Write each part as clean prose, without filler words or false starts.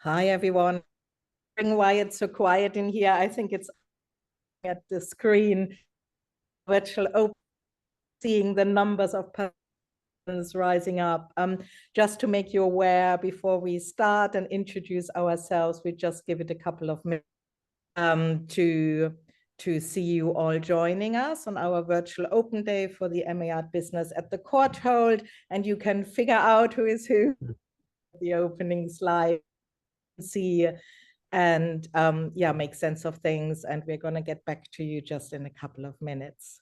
Hi, everyone. Why it's so quiet in here? I think it's at the screen, virtual open, seeing the numbers of persons rising up. Just to make you aware, before we start and introduce ourselves, we just give it a couple of minutes to see you all joining us on our virtual open day for the MA Art business at the Courtauld, and you can figure out who is who. The opening slide, see and yeah, make sense of things. And we're going to get back to you just in a couple of minutes.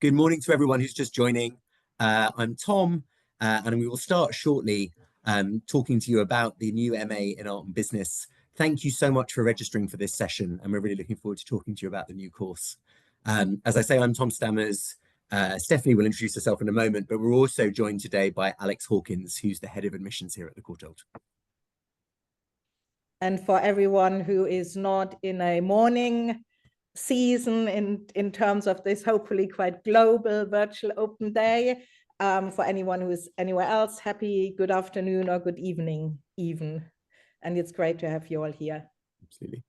Good morning to everyone who's just joining. I'm Tom, and we will start shortly talking to you about the new MA in Art and Business. Thank you so much for registering for this session, and we're really looking forward to talking to you about the new course. As I say, I'm Tom Stammers. Stephanie will introduce herself in a moment, but we're also joined today by Alex Hawkins, who's the head of admissions here at the Courtauld. And for everyone who is not in a morning season in terms of this hopefully quite global virtual open day, for anyone who's anywhere else, happy good afternoon or good evening even. And it's great to have you all here. Absolutely.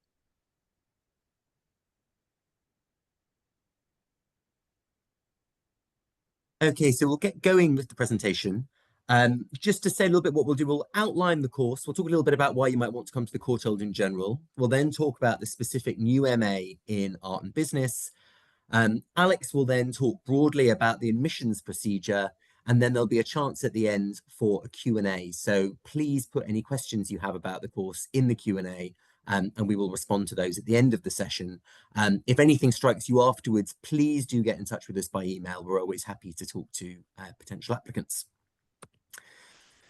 Okay, so we'll get going with the presentation. Just to say a little bit what we'll do, we'll outline the course. We'll talk a little bit about why you might want to come to the Courtauld in general. We'll then talk about the specific new MA in Art and Business. Alex will then talk broadly about the admissions procedure, and then there'll be a chance at the end for a Q&A. So please put any questions you have about the course in the Q&A, and we will respond to those at the end of the session. If anything strikes you afterwards, please do get in touch with us by email. We're always happy to talk to potential applicants.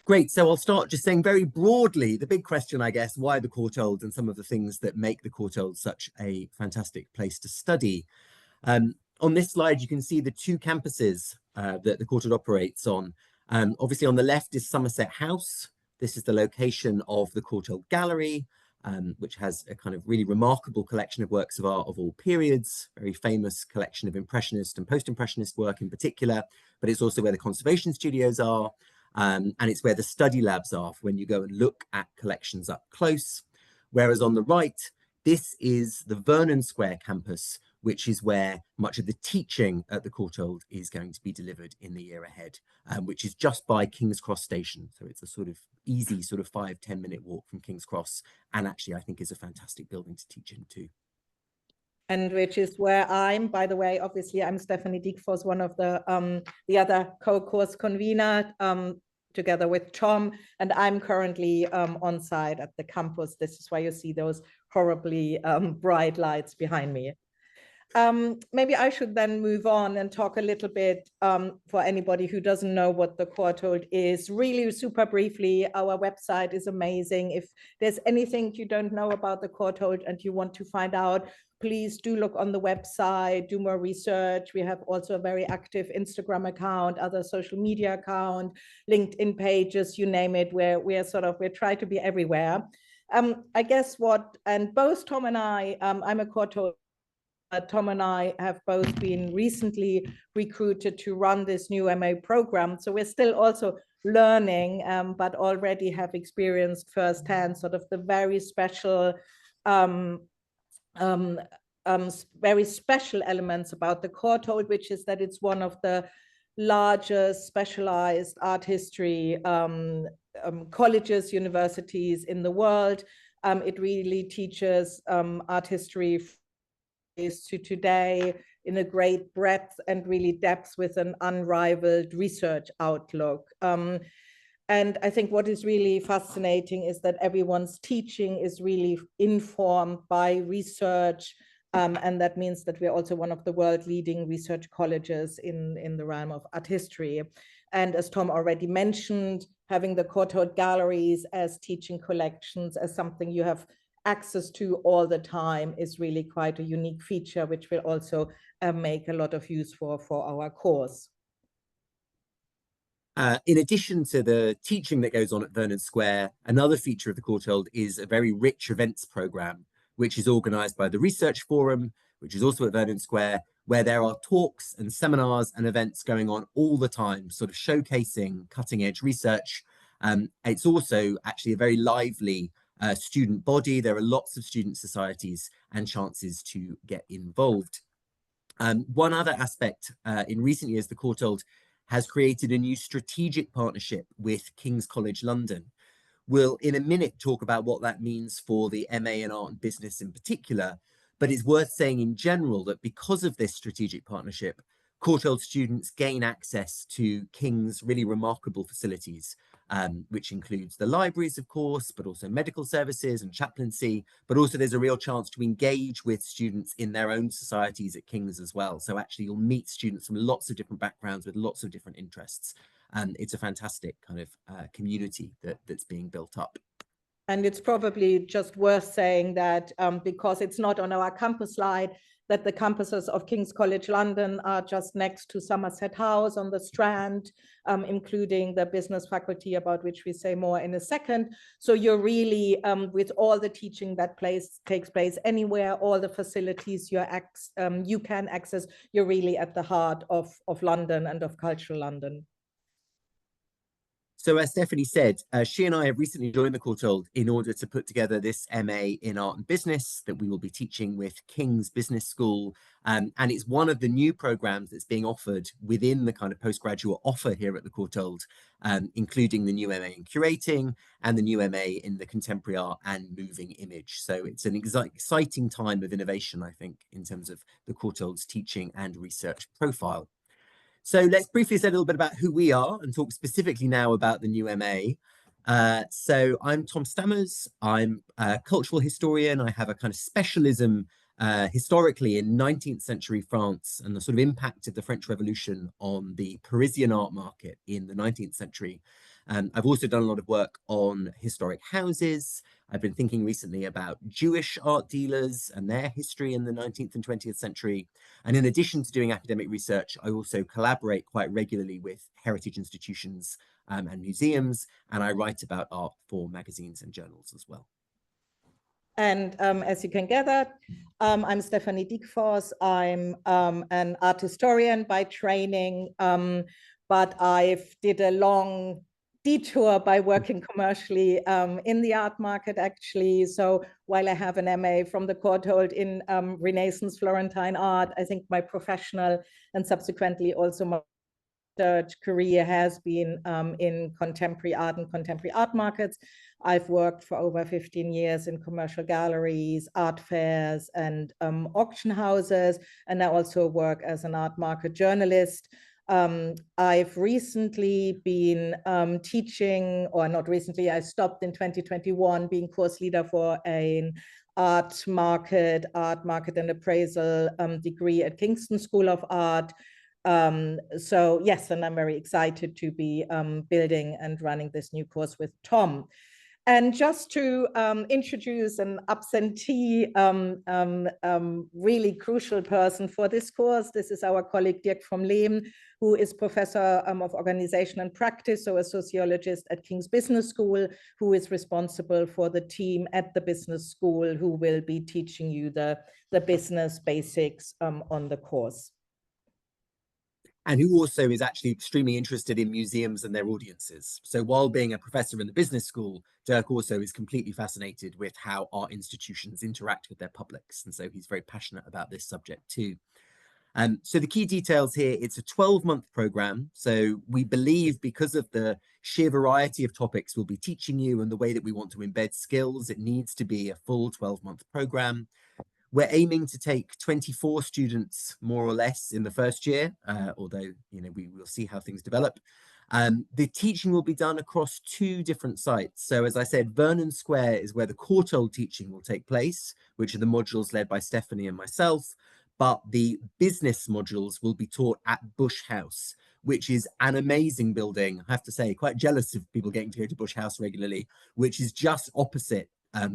Great, so I'll start just saying very broadly, the big question, I guess, why the Courtauld and some of the things that make the Courtauld such a fantastic place to study. On this slide, you can see the two campuses that the Courtauld operates on. Obviously, on the left is Somerset House. This is the location of the Courtauld Gallery, which has a kind of really remarkable collection of works of art of all periods, very famous collection of Impressionist and Post-Impressionist work in particular, but it's also where the conservation studios are, and it's where the study labs are when you go and look at collections up close. Whereas on the right, this is the Vernon Square campus, which is where much of the teaching at the Courtauld is going to be delivered in the year ahead, which is just by King's Cross Station. So it's a sort of easy sort of 5-10 minute walk from King's Cross, and actually I think is a fantastic building to teach in too. And which is where I'm, by the way, obviously I'm Stephanie Diekfors, one of the other co-course convener, together with Tom, and I'm currently on site at the campus. This is why you see those horribly bright lights behind me. Maybe I should then move on and talk a little bit for anybody who doesn't know what the Courtauld is. Really super briefly, our website is amazing. If there's anything you don't know about the Courtauld and you want to find out, please do look on the website, do more research. We have also a very active Instagram account, other social media account, LinkedIn pages, you name it, where we try to be everywhere. I guess and both Tom and I, I'm a Courtauld. Tom and I have both been recently recruited to run this new MA program. So we're still also learning, but already have experienced firsthand sort of the very special elements about the Courtauld, which is that it's one of the largest specialized art history colleges, universities in the world. It really teaches art history to today in a great breadth and really depth with an unrivaled research outlook. And I think what is really fascinating is that everyone's teaching is really informed by research. And that means that we're also one of the world leading research colleges in the realm of art history. And as Tom already mentioned, having the Courtauld galleries as teaching collections, as something you have access to all the time, is really quite a unique feature, which will also make a lot of use for our course. In addition to the teaching that goes on at Vernon Square, another feature of the Courtauld is a very rich events program, which is organised by the Research Forum, which is also at Vernon Square, where there are talks and seminars and events going on all the time, sort of showcasing cutting edge research. It's also actually a very lively student body. There are lots of student societies and chances to get involved. One other aspect in recent years, the Courtauld has created a new strategic partnership with King's College London. We'll in a minute talk about what that means for the MA in Art and Business in particular, but it's worth saying in general that because of this strategic partnership, Courtauld students gain access to King's really remarkable facilities, which includes the libraries, of course, but also medical services and chaplaincy, but also there's a real chance to engage with students in their own societies at King's as well. So actually you'll meet students from lots of different backgrounds with lots of different interests. And it's a fantastic kind of community that's being built up. And it's probably just worth saying that because it's not on our campus slide, that the campuses of King's College London are just next to Somerset House on the Strand, including the business faculty, about which we say more in a second. So you're really, with all the teaching that takes place anywhere, all the facilities you can access, you're really at the heart of London and of cultural London. So as Stephanie said, she and I have recently joined the Courtauld in order to put together this MA in Art and Business that we will be teaching with King's Business School. And it's one of the new programs that's being offered within the kind of postgraduate offer here at the Courtauld, including the new MA in Curating and the new MA in the Contemporary Art and Moving Image. So it's an exciting time of innovation, I think, in terms of the Courtauld's teaching and research profile. So let's briefly say a little bit about who we are and talk specifically now about the new MA. So I'm Tom Stammers. I'm a cultural historian. I have a kind of specialism historically in 19th century France and the sort of impact of the French Revolution on the Parisian art market in the 19th century. I've also done a lot of work on historic houses. I've been thinking recently about Jewish art dealers and their history in the 19th and 20th century. And in addition to doing academic research, I also collaborate quite regularly with heritage institutions and museums, and I write about art for magazines and journals as well. And as you can gather, I'm Stephanie Diekfors. I'm an art historian by training, but I've did a long detour by working commercially in the art market, actually. So while I have an MA from the Courtauld in Renaissance Florentine art, I think my professional and subsequently also my research career has been in contemporary art and contemporary art markets. I've worked for over 15 years in commercial galleries, art fairs, and auction houses, and I also work as an art market journalist. I've recently been teaching, or not recently, I stopped in 2021 being course leader for an art market and appraisal degree at Kingston School of Art. So yes, and I'm very excited to be building and running this new course with Tom. And just to introduce an absentee, really crucial person for this course, this is our colleague Dirk vom Leem, who is professor of organization and practice, so a sociologist at King's Business School, who is responsible for the team at the business school, who will be teaching you the business basics on the course. And who also is actually extremely interested in museums and their audiences. So while being a professor in the business school, Dirk also is completely fascinated with how art institutions interact with their publics. And so he's very passionate about this subject too. So the key details here, it's a 12-month program. So we believe because of the sheer variety of topics we'll be teaching you and the way that we want to embed skills, it needs to be a full 12-month program. We're aiming to take 24 students, more or less, in the first year, although we will see how things develop. The teaching will be done across 2 different sites. So as I said, Vernon Square is where the Courtauld teaching will take place, which are the modules led by Stephanie and myself. But the business modules will be taught at Bush House, which is an amazing building. I have to say, quite jealous of people getting to go to Bush House regularly, which is just opposite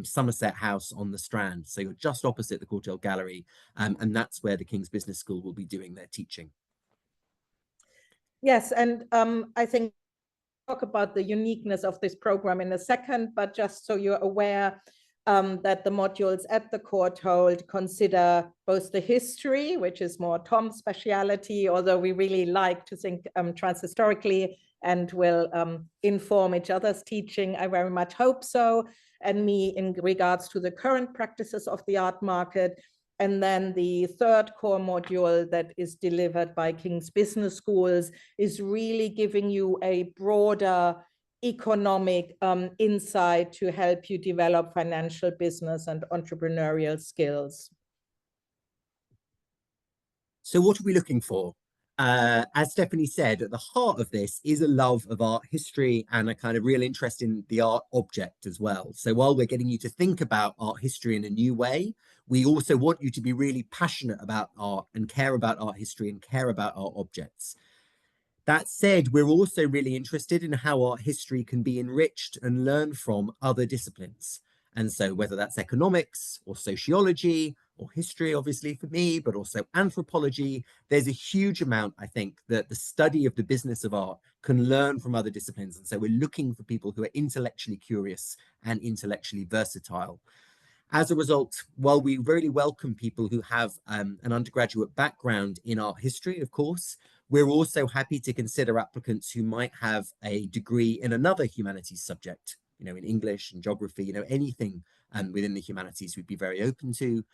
Somerset House on the Strand. So you're just opposite the Courtauld Gallery, and that's where the King's Business School will be doing their teaching. Yes, and I think talk about the uniqueness of this program in a second, but just so you're aware that the modules at the Courtauld consider both the history, which is more Tom's speciality, although we really like to think transhistorically and will inform each other's teaching. I very much hope so. And me in regards to the current practices of the art market. And then the third core module that is delivered by King's Business Schools is really giving you a broader economic insight to help you develop financial, business, and entrepreneurial skills. So what are we looking for? As Stephanie said, at the heart of this is a love of art history and a kind of real interest in the art object as well. So while we're getting you to think about art history in a new way, we also want you to be really passionate about art and care about art history and care about art objects. That said, we're also really interested in how art history can be enriched and learned from other disciplines. And so whether that's economics or sociology or history, obviously for me, but also anthropology, there's a huge amount, I think, that the study of the business of art can learn from other disciplines. And so we're looking for people who are intellectually curious and intellectually versatile. As a result, while we really welcome people who have an undergraduate background in art history, of course, we're also happy to consider applicants who might have a degree in another humanities subject, you know, in English and geography, you know, anything within the humanities we'd be very open to.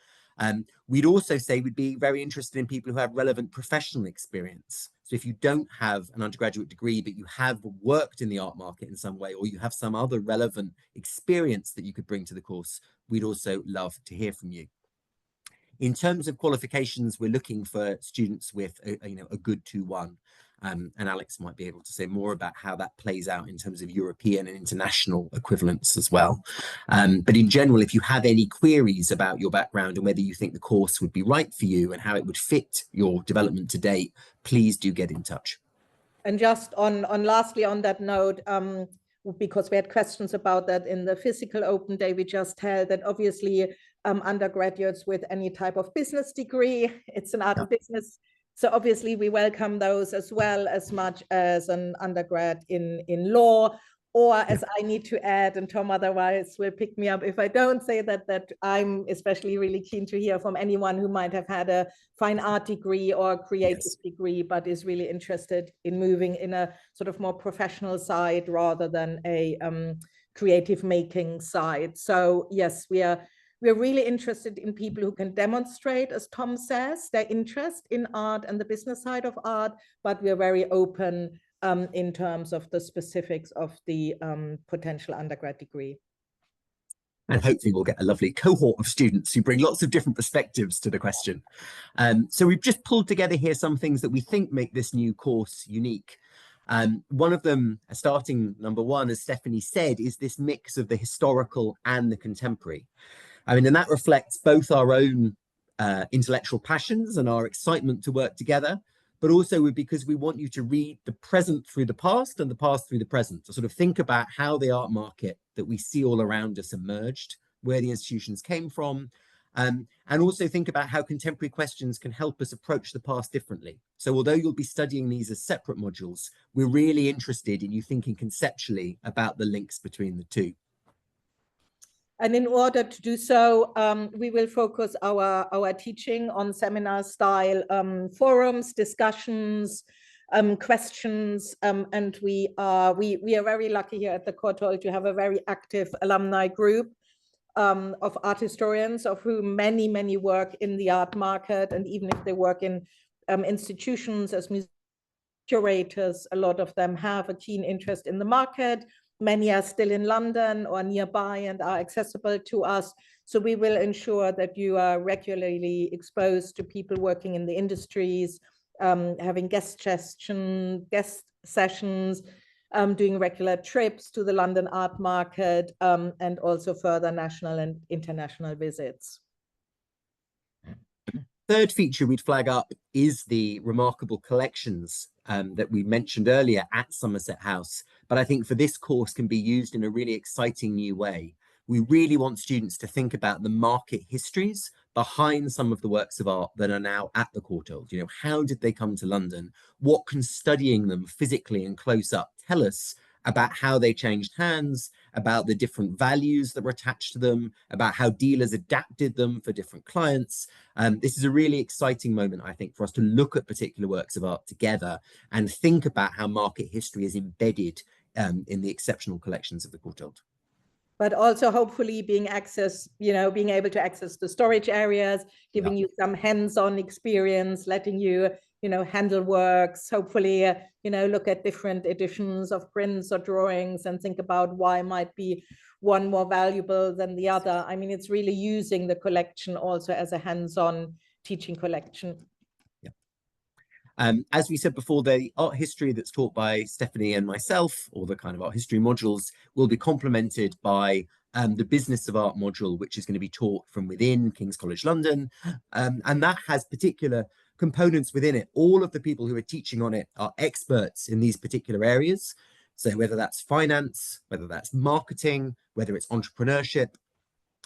We'd also say we'd be very interested in people who have relevant professional experience. So if you don't have an undergraduate degree, but you have worked in the art market in some way, or you have some other relevant experience that you could bring to the course, we'd also love to hear from you. In terms of qualifications, we're looking for students with a good 2-1. And Alex might be able to say more about how that plays out in terms of European and international equivalents as well. But in general, if you have any queries about your background and whether you think the course would be right for you and how it would fit your development to date, please do get in touch. And just on lastly on that note, because we had questions about that in the physical open day we just held, that obviously undergraduates with any type of business degree, it's an art and business. So obviously we welcome those as well, as much as an undergrad in law, or as I need to add, and Tom otherwise will pick me up if I don't say that I'm especially really keen to hear from anyone who might have had a fine art degree or a creative degree, but is really interested in moving in a sort of more professional side rather than a creative making side. So yes, we're really interested in people who can demonstrate, as Tom says, their interest in art and the business side of art, but we're very open in terms of the specifics of the potential undergrad degree. And hopefully we'll get a lovely cohort of students who bring lots of different perspectives to the question. So we've just pulled together here some things that we think make this new course unique. One of them, starting number 1, as Stephanie said, is this mix of the historical and the contemporary. I mean, and that reflects both our own intellectual passions and our excitement to work together, but also because we want you to read the present through the past and the past through the present, to sort of think about how the art market that we see all around us emerged, where the institutions came from, and also think about how contemporary questions can help us approach the past differently. So although you'll be studying these as separate modules, we're really interested in you thinking conceptually about the links between the two. And in order to do so, we will focus our teaching on seminar style forums, discussions, questions, and we are very lucky here at the Courtauld to have a very active alumni group of art historians, of whom many work in the art market, and even if they work in institutions as curators, a lot of them have a keen interest in the market. Many are still in London or nearby and are accessible to us. So we will ensure that you are regularly exposed to people working in the industries, having guest sessions, doing regular trips to the London art market, and also further national and international visits. Third feature we'd flag up is the remarkable collections that we mentioned earlier at Somerset House, but I think for this course can be used in a really exciting new way. We really want students to think about the market histories behind some of the works of art that are now at the Courtauld. You know, how did they come to London? What can studying them physically and close up tell us about how they changed hands, about the different values that were attached to them, about how dealers adapted them for different clients? This is a really exciting moment, I think, for us to look at particular works of art together and think about how market history is embedded in the exceptional collections of the Courtauld. But also hopefully being able to access the storage areas, giving you some hands-on experience, letting you, handle works, hopefully, look at different editions of prints or drawings and think about why might be one more valuable than the other. I mean, it's really using the collection also as a hands-on teaching collection. As we said before, the art history that's taught by Stephanie and myself, or the kind of art history modules, will be complemented by the business of art module, which is going to be taught from within King's College London. And that has particular components within it. All of the people who are teaching on it are experts in these particular areas. So whether that's finance, whether that's marketing, whether it's entrepreneurship.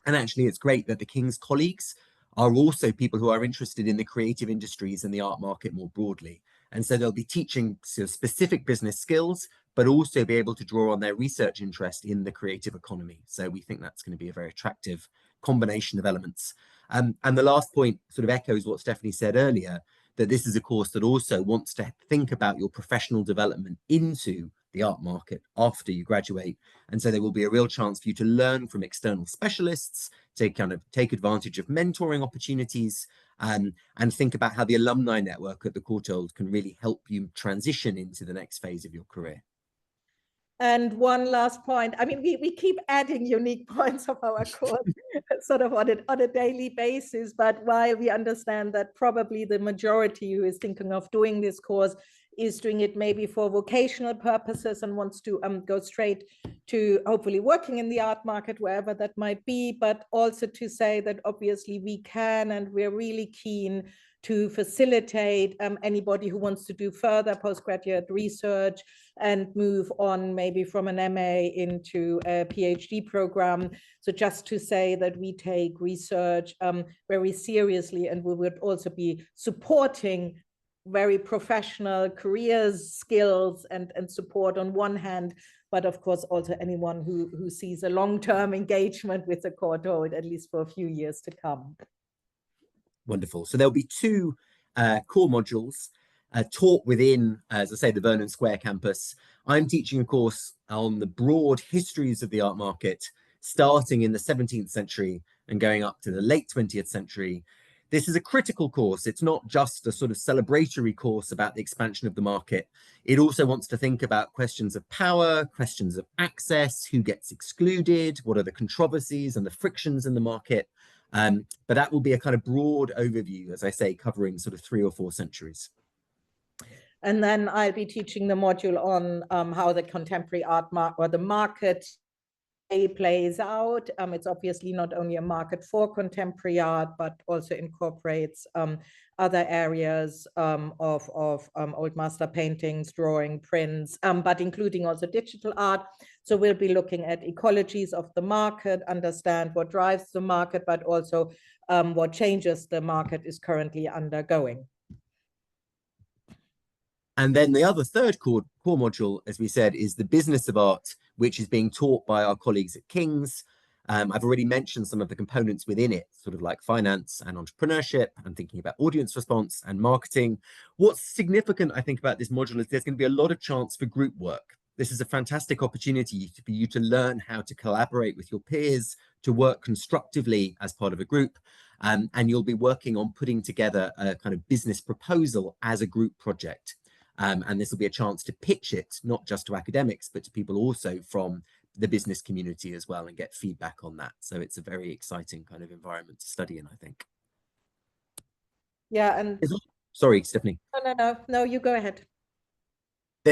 And actually, it's great that the King's colleagues are also people who are interested in the creative industries and the art market more broadly. And so they'll be teaching sort of specific business skills, but also be able to draw on their research interest in the creative economy. So we think that's going to be a very attractive combination of elements. And the last point sort of echoes what Stephanie said earlier, that this is a course that also wants to think about your professional development into the art market after you graduate. And so there will be a real chance for you to learn from external specialists, to kind of take advantage of mentoring opportunities, and think about how the alumni network at the Courtauld can really help you transition into the next phase of your career. And one last point, I mean, we keep adding unique points of our course sort of on a daily basis, but while we understand that probably the majority who is thinking of doing this course is doing it maybe for vocational purposes and wants to go straight to hopefully working in the art market, wherever that might be, but also to say that obviously we can and we're really keen to facilitate anybody who wants to do further postgraduate research and move on maybe from an MA into a PhD program. So just to say that we take research very seriously, and we would also be supporting very professional careers, skills, and support on one hand, but of course also anyone who sees a long-term engagement with the Courtauld, at least for a few years to come. Wonderful. So there'll be two core modules taught within, as I say, the Vernon Square campus. I'm teaching a course on the broad histories of the art market, starting in the 17th century and going up to the late 20th century. This is a critical course. It's not just a sort of celebratory course about the expansion of the market. It also wants to think about questions of power, questions of access, who gets excluded, what are the controversies and the frictions in the market. But that will be a kind of broad overview, as I say, covering sort of 3 or 4 centuries. And then I'll be teaching the module on how the contemporary art market plays out. It's obviously not only a market for contemporary art, but also incorporates other areas of old master paintings, drawing, prints, but including also digital art. So we'll be looking at ecologies of the market, understand what drives the market, but also what changes the market is currently undergoing. And then the other third core module, as we said, is the business of art, which is being taught by our colleagues at King's. I've already mentioned some of the components within it, sort of like finance and entrepreneurship, and thinking about audience response and marketing. What's significant, I think, about this module is there's going to be a lot of chance for group work. This is a fantastic opportunity for you to learn how to collaborate with your peers, to work constructively as part of a group. And you'll be working on putting together a kind of business proposal as a group project. And this will be a chance to pitch it, not just to academics, but to people also from the business community as well, and get feedback on that. So it's a very exciting kind of environment to study in, I think. Yeah, and sorry, Stephanie. No, you go ahead.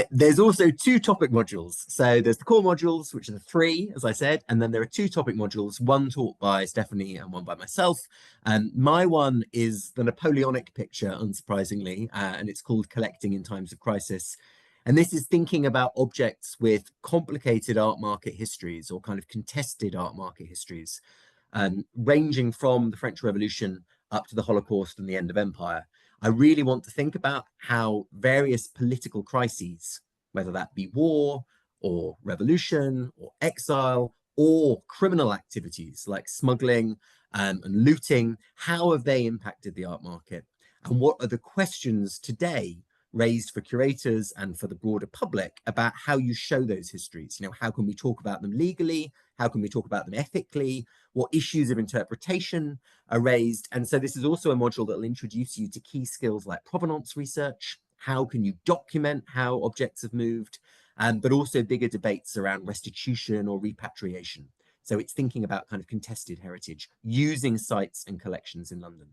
There's also two topic modules. So there's the core modules, which are the three, as I said, and then there are two topic modules, one taught by Stephanie and one by myself. My one is the Napoleonic picture, unsurprisingly, and it's called Collecting in Times of Crisis. And this is thinking about objects with complicated art market histories or kind of contested art market histories, ranging from the French Revolution up to the Holocaust and the end of empire. I really want to think about how various political crises, whether that be war or revolution or exile or criminal activities like smuggling and looting, how have they impacted the art market? And what are the questions today raised for curators and for the broader public about how you show those histories? You know, how can we talk about them legally? How can we talk about them ethically? What issues of interpretation are raised? And so this is also a module that will introduce you to key skills like provenance research. How can you document how objects have moved? But also bigger debates around restitution or repatriation. So it's thinking about kind of contested heritage using sites and collections in London.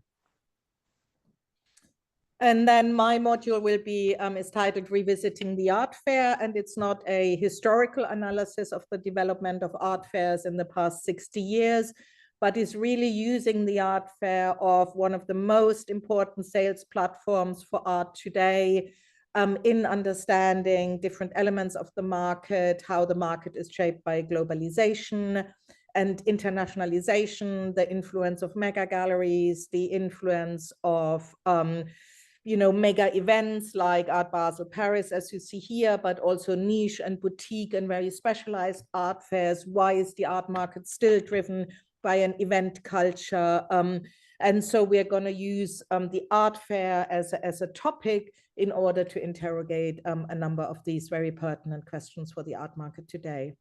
And then my module will be is titled Revisiting the Art Fair, and it's not a historical analysis of the development of art fairs in the past 60 years, but is really using the art fair of one of the most important sales platforms for art today, in understanding different elements of the market, how the market is shaped by globalization and internationalization, the influence of mega galleries, the influence of mega events like Art Basel Paris, as you see here, but also niche and boutique and very specialized art fairs. Why is the art market still driven by an event culture? And so we're going to use the art fair as a topic in order to interrogate a number of these very pertinent questions for the art market today.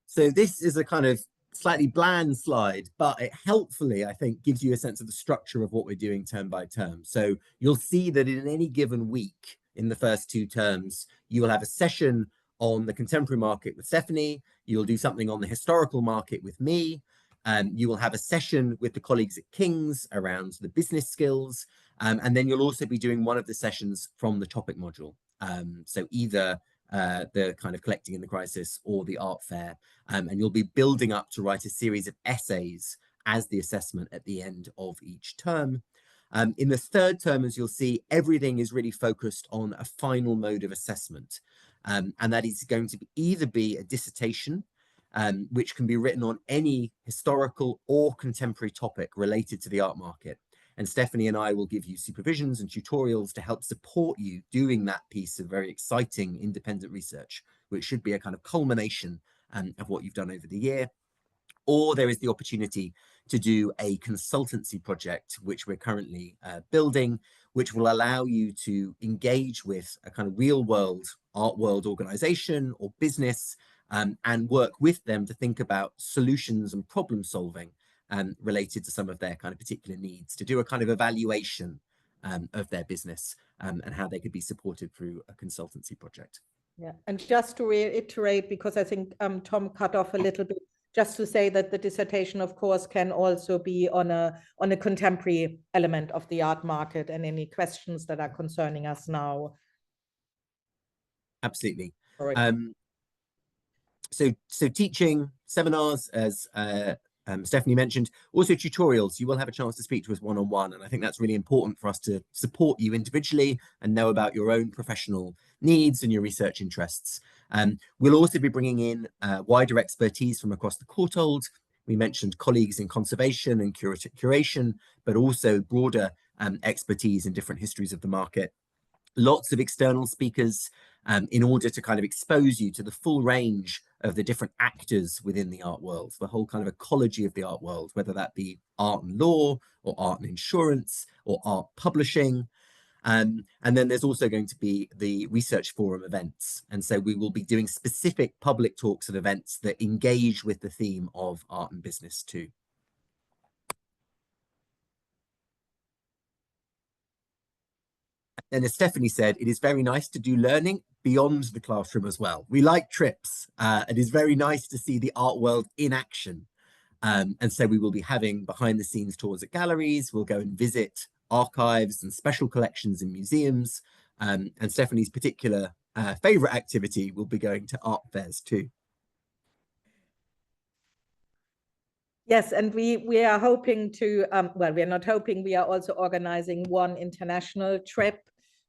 So this is a kind of slightly bland slide, but it helpfully, I think, gives you a sense of the structure of what we're doing term by term. So you'll see that in any given week in the first two terms, you will have a session on the contemporary market with Stephanie. You'll do something on the historical market with me. You will have a session with the colleagues at King's around the business skills. And then you'll also be doing one of the sessions from the topic module. So either the kind of collecting in the crisis or the art fair. And you'll be building up to write a series of essays as the assessment at the end of each term. In the third term, as you'll see, everything is really focused on a final mode of assessment. And that is going to either be a dissertation, which can be written on any historical or contemporary topic related to the art market. And Stephanie and I will give you supervisions and tutorials to help support you doing that piece of very exciting independent research, which should be a kind of culmination of what you've done over the year. Or there is the opportunity to do a consultancy project, which we're currently building, which will allow you to engage with a kind of real world art world organization or business and work with them to think about solutions and problem solving related to some of their kind of particular needs, to do a kind of evaluation of their business and how they could be supported through a consultancy project. Yeah, and just to reiterate, because I think Tom cut off a little bit, just to say that the dissertation, of course, can also be on a contemporary element of the art market and any questions that are concerning us now. Absolutely. So teaching, seminars, as Stephanie mentioned, also tutorials. You will have a chance to speak to us one-on-one, and I think that's really important for us to support you individually and know about your own professional needs and your research interests. We'll also be bringing in wider expertise from across the Courtauld. We mentioned colleagues in conservation and curation, but also broader expertise in different histories of the market. Lots of external speakers in order to kind of expose you to the full range of the different actors within the art world, the whole kind of ecology of the art world, whether that be art and law or art and insurance or art publishing. And then there's also going to be the research forum events. And so we will be doing specific public talks and events that engage with the theme of art and business too. And as Stephanie said, it is very nice to do learning beyond the classroom as well. We like trips. It is very nice to see the art world in action. And so we will be having behind the scenes tours at galleries. We'll go and visit archives and special collections in museums. And Stephanie's particular favorite activity will be going to art fairs too. Yes, and we are hoping to, well, we are not hoping, we are also organizing one international trip,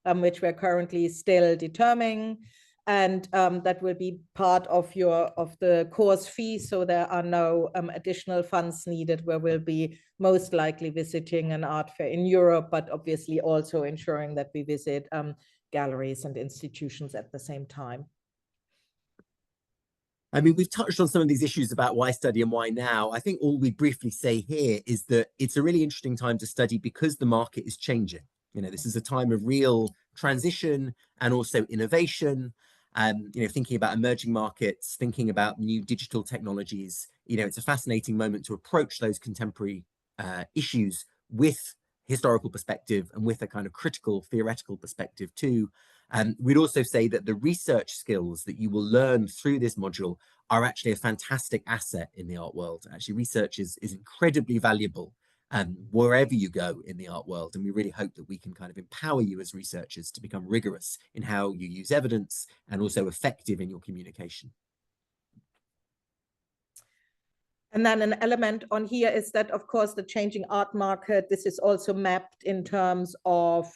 which we're currently still determining. And that will be part of the course fee. So there are no additional funds needed, where we'll be most likely visiting an art fair in Europe, but obviously also ensuring that we visit galleries and institutions at the same time. I mean, we've touched on some of these issues about why study and why now. I think all we briefly say here is that it's a really interesting time to study because the market is changing. You know, this is a time of real transition and also innovation. You know, thinking about emerging markets, thinking about new digital technologies. You know, it's a fascinating moment to approach those contemporary issues with historical perspective and with a kind of critical theoretical perspective too. We'd also say that the research skills that you will learn through this module are actually a fantastic asset in the art world. Actually, research is incredibly valuable wherever you go in the art world. And we really hope that we can kind of empower you as researchers to become rigorous in how you use evidence and also effective in your communication. And then an element on here is that, of course, the changing art market, this is also mapped in terms of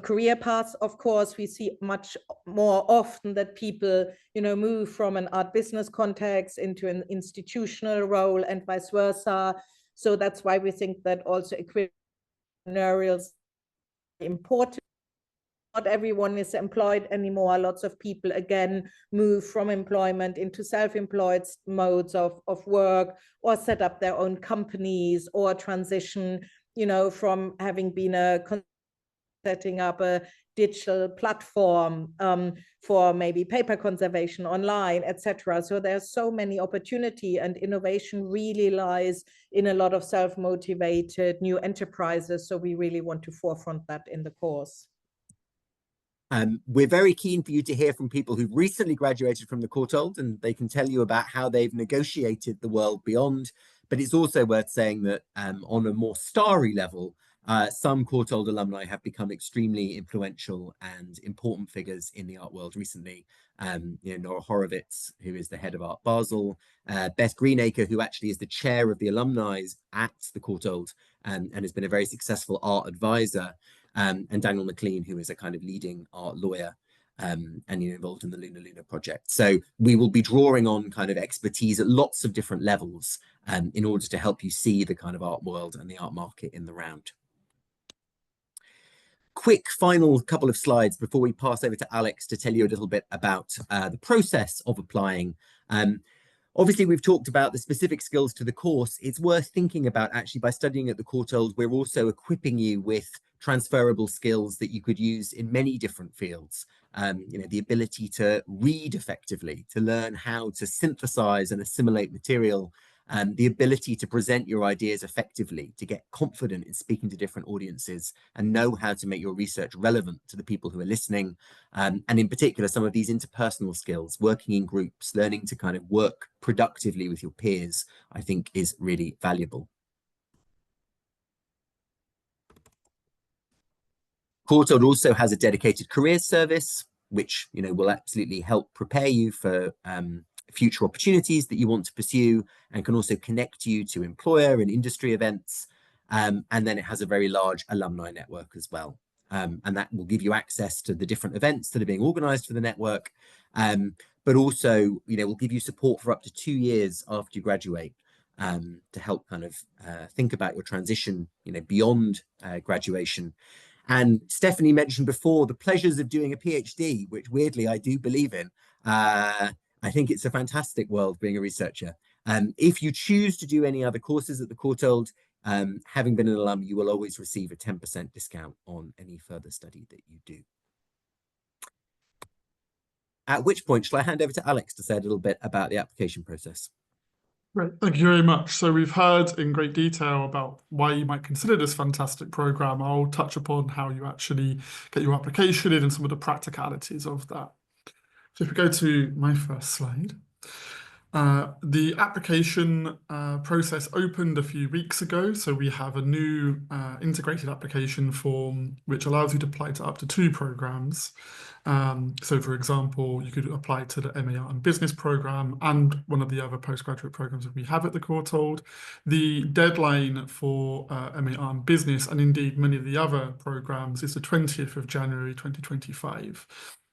career paths. Of course, we see much more often that people, you know, move from an art business context into an institutional role and vice versa. So that's why we think that also entrepreneurial is important. Not everyone is employed anymore. Lots of people, again, move from employment into self-employed modes of work, or set up their own companies, or transition, you know, from having been setting up a digital platform for maybe paper conservation online, etc. So there's so many opportunity, and innovation really lies in a lot of self-motivated new enterprises. So we really want to forefront that in the course. We're very keen for you to hear from people who've recently graduated from the Courtauld, and they can tell you about how they've negotiated the world beyond. But it's also worth saying that on a more starry level, some Courtauld alumni have become extremely influential and important figures in the art world recently. You know, Nora Horowitz, who is the head of Art Basel, Beth Greenacre, who actually is the chair of the alumni at the Courtauld and has been a very successful art advisor. And Daniel McLean, who is a kind of leading art lawyer and involved in the Luna Luna project. So we will be drawing on kind of expertise at lots of different levels in order to help you see the kind of art world and the art market in the round. Quick final couple of slides before we pass over to Alex to tell you a little bit about the process of applying. Obviously, we've talked about the specific skills to the course. It's worth thinking about actually by studying at the Courtauld, we're also equipping you with transferable skills that you could use in many different fields. You know, the ability to read effectively, to learn how to synthesize and assimilate material, the ability to present your ideas effectively, to get confident in speaking to different audiences and know how to make your research relevant to the people who are listening. And in particular, some of these interpersonal skills, working in groups, learning to kind of work productively with your peers, I think is really valuable. Courtauld also has a dedicated careers service, which, you know, will absolutely help prepare you for future opportunities that you want to pursue, and can also connect you to employer and industry events. And then it has a very large alumni network as well. And that will give you access to the different events that are being organized for the network. But also, you know, will give you support for up to 2 years after you graduate to help kind of think about your transition, you know, beyond graduation. And Stephanie mentioned before the pleasures of doing a PhD, which weirdly I do believe in. I think it's a fantastic world being a researcher. If you choose to do any other courses at the Courtauld, having been an alum, you will always receive a 10% discount on any further study that you do. At which point, shall I hand over to Alex to say a little bit about the application process? Great, thank you very much. So we've heard in great detail about why you might consider this fantastic program. I'll touch upon how you actually get your application in and some of the practicalities of that. So if we go to my first slide. The application process opened a few weeks ago, so we have a new integrated application form which allows you to apply to up to 2 programs. So for example, you could apply to the MA Art and Business program and one of the other postgraduate programs that we have at the Courtauld. The deadline for MA Art and Business, and indeed many of the other programs, is the 20th of January 2025.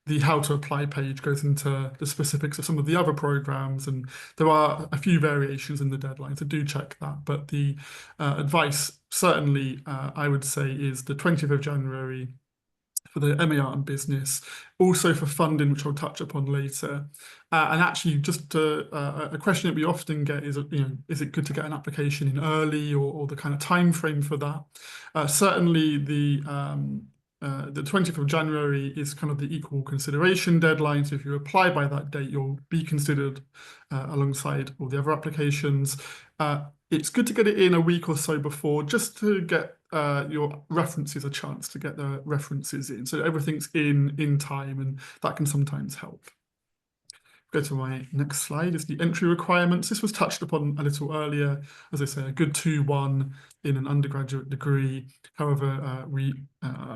The how to apply page goes into the specifics of some of the other programs, and there are a few variations in the deadline, so do check that. But the advice, certainly, I would say, is the 20th of January for the MA Art and Business, also for funding, which I'll touch upon later. And actually, just a question that we often get is, is it good to get an application in early, or the kind of time frame for that? Certainly, the 20th of January is kind of the equal consideration deadline. So if you apply by that date, you'll be considered alongside all the other applications. It's good to get it in a week or so before, just to get your references a chance to get the references in. So everything's in time, and that can sometimes help. Go to my next slide, is the entry requirements. This was touched upon a little earlier. As I say, a good 2-1 in an undergraduate degree. However,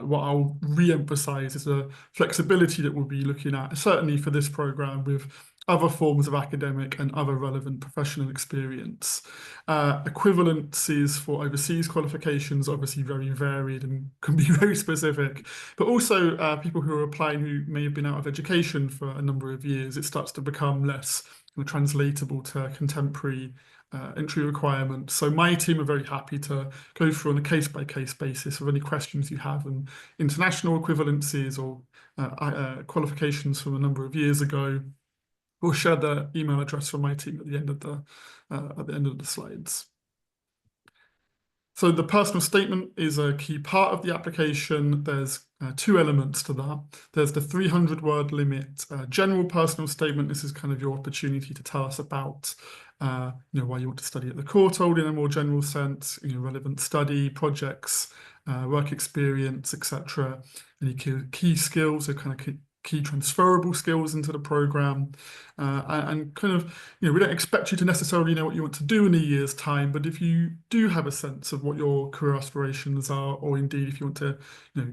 what I'll re-emphasize is the flexibility that we'll be looking at, certainly for this program, with other forms of academic and other relevant professional experience. Equivalencies for overseas qualifications, obviously very varied and can be very specific, but also people who are applying who may have been out of education for a number of years, it starts to become less translatable to contemporary entry requirements. So my team are very happy to go through on a case-by-case basis with any questions you have on international equivalencies or qualifications from a number of years ago. We'll share the email address from my team at the end of the slides. So the personal statement is a key part of the application. There's 2 elements to that. There's the 300-word limit general personal statement. This is kind of your opportunity to tell us about why you want to study at the Courtauld in a more general sense, relevant study, projects, work experience, etc. Any key skills, so kind of key transferable skills into the program, and kind of, we don't expect you to necessarily know what you want to do in a year's time, but if you do have a sense of what your career aspirations are, or indeed if you want to,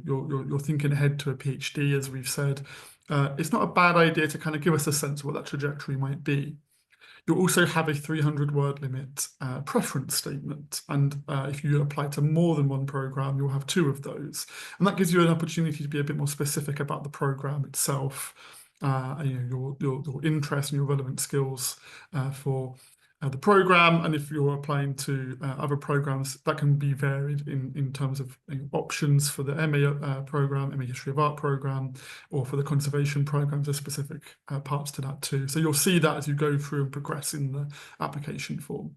you're thinking ahead to a PhD, as we've said, it's not a bad idea to kind of give us a sense of what that trajectory might be. You'll also have a 300-word limit preference statement, and if you apply to more than one program, you'll have 2 of those, and that gives you an opportunity to be a bit more specific about the program itself, your interest and your relevant skills for the program. And if you're applying to other programs, that can be varied in terms of options for the MA program, MA History of Art program, or for the conservation programs, there's specific parts to that too. So you'll see that as you go through and progress in the application form.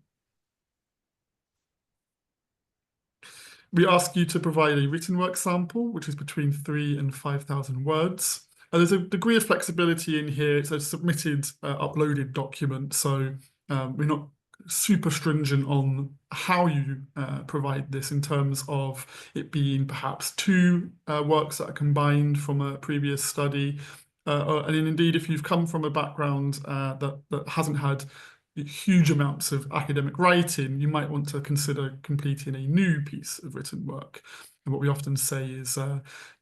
We ask you to provide a written work sample, which is between 3,000 and 5,000 words. There's a degree of flexibility in here. It's a submitted, uploaded document, so we're not super stringent on how you provide this in terms of it being perhaps 2 works that are combined from a previous study. And indeed, if you've come from a background that hasn't had huge amounts of academic writing, you might want to consider completing a new piece of written work. And what we often say is,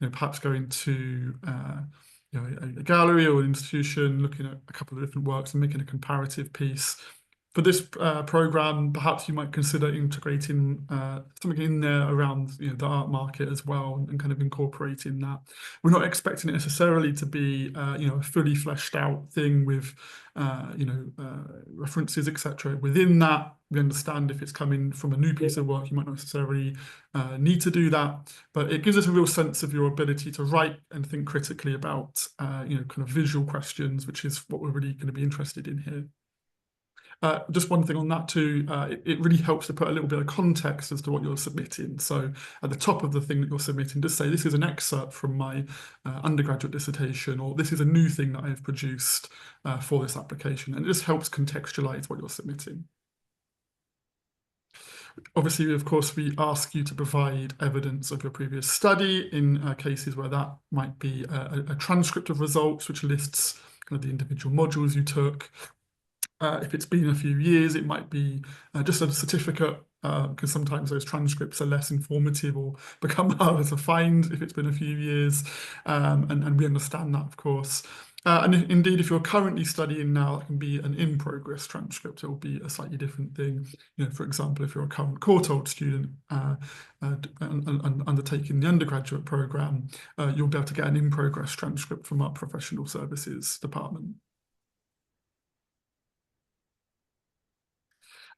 perhaps going to a gallery or an institution, looking at a couple of different works and making a comparative piece. For this program, perhaps you might consider integrating something in there around the art market as well, and kind of incorporating that. We're not expecting it necessarily to be a fully fleshed out thing with references, etc. Within that, we understand if it's coming from a new piece of work, you might not necessarily need to do that, but it gives us a real sense of your ability to write and think critically about kind of visual questions, which is what we're really going to be interested in here. Just one thing on that too, it really helps to put a little bit of context as to what you're submitting. So at the top of the thing that you're submitting, just say, this is an excerpt from my undergraduate dissertation, or this is a new thing that I've produced for this application. And it just helps contextualize what you're submitting. Obviously, of course, we ask you to provide evidence of your previous study in cases where that might be a transcript of results, which lists kind of the individual modules you took. If it's been a few years, it might be just a certificate, because sometimes those transcripts are less informative or become harder to find if it's been a few years, and we understand that, of course. And indeed, if you're currently studying now, that can be an in-progress transcript. It will be a slightly different thing. You know, for example, if you're a current Courtauld student and undertaking the undergraduate program, you'll be able to get an in-progress transcript from our professional services department.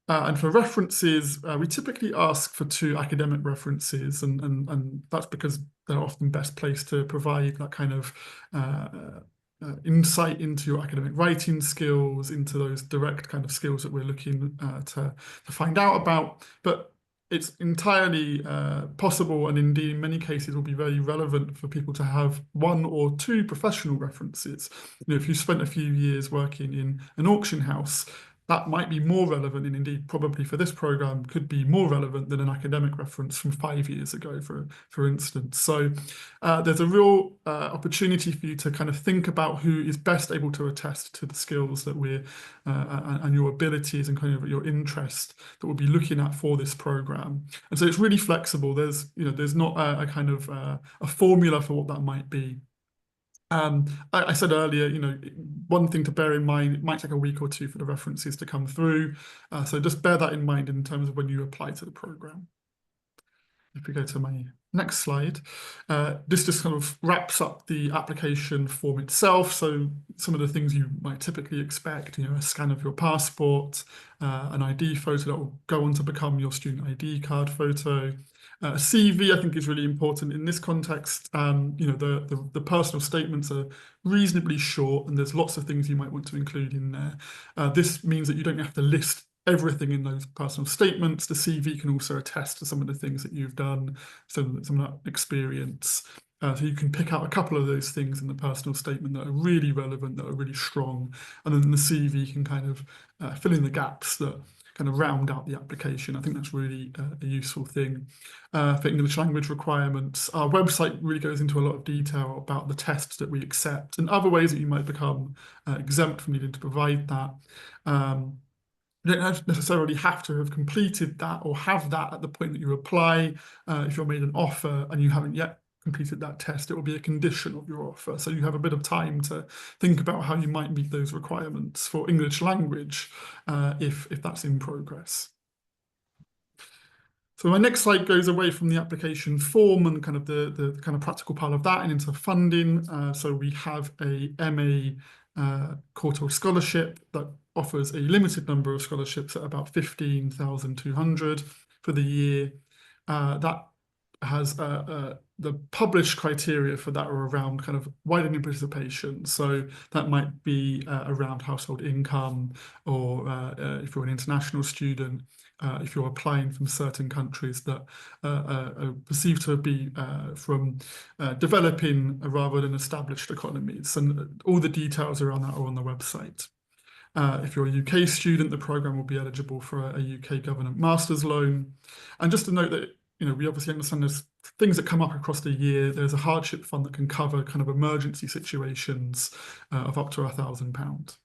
And for references, we typically ask for 2 academic references, and that's because they're often best placed to provide that kind of insight into your academic writing skills, into those direct kind of skills that we're looking to find out about. But it's entirely possible, and indeed in many cases will be very relevant for people to have 1 or 2 professional references. You know, if you spent a few years working in an auction house, that might be more relevant, and indeed probably for this program could be more relevant than an academic reference from 5 years ago, for instance. So there's a real opportunity for you to kind of think about who is best able to attest to the skills that we're and your abilities and kind of your interest that we'll be looking at for this program. And so it's really flexible. There's not a kind of a formula for what that might be. I said earlier, one thing to bear in mind, it might take a week or 2 for the references to come through. So just bear that in mind in terms of when you apply to the program. If we go to my next slide, this just kind of wraps up the application form itself. So some of the things you might typically expect, a scan of your passport, an ID photo that will go on to become your student ID card photo. A CV, I think, is really important in this context. The personal statements are reasonably short, and there's lots of things you might want to include in there. This means that you don't have to list everything in those personal statements. The CV can also attest to some of the things that you've done, some of that experience. So you can pick out a couple of those things in the personal statement that are really relevant, that are really strong, and then the CV can kind of fill in the gaps that kind of round out the application. I think that's really a useful thing. For English language requirements, our website really goes into a lot of detail about the tests that we accept and other ways that you might become exempt from needing to provide that. You don't necessarily have to have completed that or have that at the point that you apply. If you're made an offer and you haven't yet completed that test, it will be a condition of your offer. So you have a bit of time to think about how you might meet those requirements for English language if that's in progress. So my next slide goes away from the application form and kind of the kind of practical part of that and into funding. So we have a MA Courtauld scholarship that offers a limited number of scholarships at about 15,200 for the year. That has the published criteria for that are around kind of widening participation. So that might be around household income, or if you're an international student, if you're applying from certain countries that are perceived to be from developing rather than established economies. And all the details around that are on the website. If you're a UK student, the programme will be eligible for a UK government master's loan. And just to note that, we obviously understand there's things that come up across the year. There's a hardship fund that can cover kind of emergency situations of up to £1,000.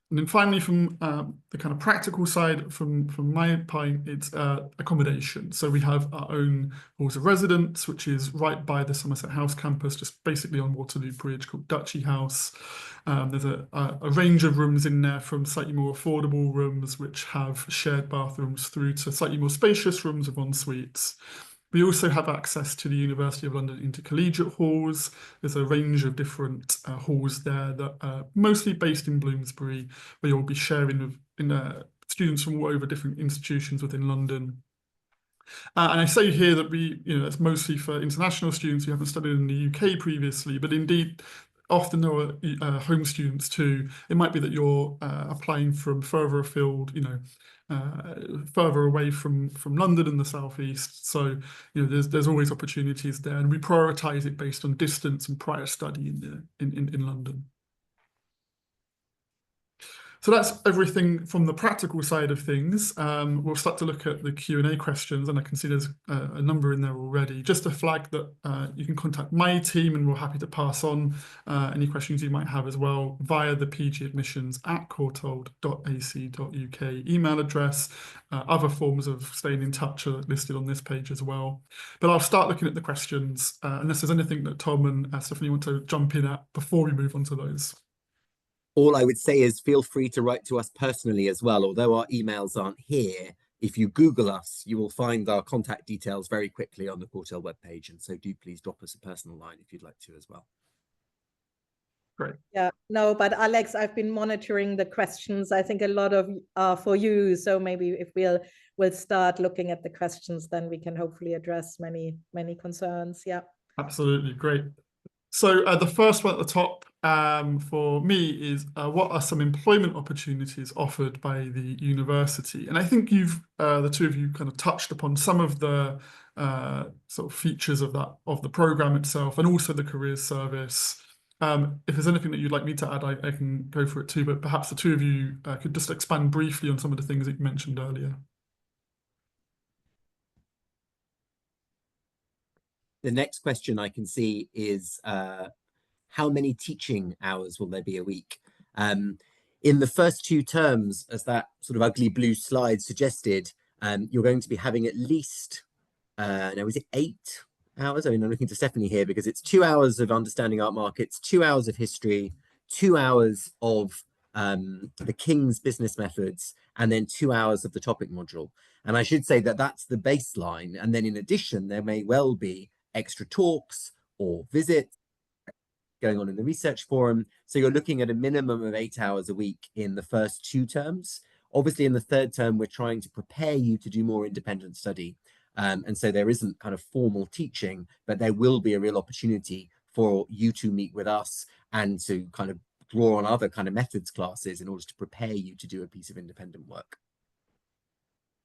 And then finally, from the kind of practical side, from my point, it's accommodation. So we have our own halls of residence, which is right by the Somerset House campus, just basically on Waterloo Bridge, called Duchy House. There's a range of rooms in there, from slightly more affordable rooms, which have shared bathrooms, through to slightly more spacious rooms with en-suites. We also have access to the University of London intercollegiate halls. There's a range of different halls there that are mostly based in Bloomsbury, where you'll be sharing with students from all over different institutions within London. And I say here that that's mostly for international students who haven't studied in the UK previously, but indeed, often there are home students too. It might be that you're applying from further afield, further away from London and the southeast. So there's always opportunities there, and we prioritise it based on distance and prior study in London. So that's everything from the practical side of things. We'll start to look at the Q&A questions, and I can see there's a number in there already. Just to flag that you can contact my team, and we're happy to pass on any questions you might have as well via the pgadmissions@courtauld.ac.uk email address. Other forms of staying in touch are listed on this page as well. But I'll start looking at the questions, unless there's anything that Tom and Stephanie want to jump in at before we move on to those. All I would say is feel free to write to us personally as well. Although our emails aren't here, if you Google us, you will find our contact details very quickly on the Courtauld webpage. And so do please drop us a personal line if you'd like to as well. Great. Yeah, no, but Alex, I've been monitoring the questions. I think a lot of for you. So maybe if we'll start looking at the questions, then we can hopefully address many concerns. Yeah. Absolutely, great. So the first one at the top for me is what are some employment opportunities offered by the university? And I think the two of you kind of touched upon some of the sort of features of the program itself, and also the careers service. If there's anything that you'd like me to add, I can go for it too, but perhaps the two of you could just expand briefly on some of the things that you mentioned earlier. The next question I can see is how many teaching hours will there be a week? In the first 2 terms, as that sort of ugly blue slide suggested, you're going to be having at least, now is it 8 hours? I mean, I'm looking to Stephanie here because it's 2 hours of understanding art markets, 2 hours of history, 2 hours of the King's business methods, and then 2 hours of the topic module. And I should say that that's the baseline. And then in addition, there may well be extra talks or visits going on in the research forum. So you're looking at a minimum of 8 hours a week in the first 2 terms. Obviously, in the 3rd term, we're trying to prepare you to do more independent study. And so there isn't kind of formal teaching, but there will be a real opportunity for you to meet with us and to kind of draw on other kind of methods classes in order to prepare you to do a piece of independent work.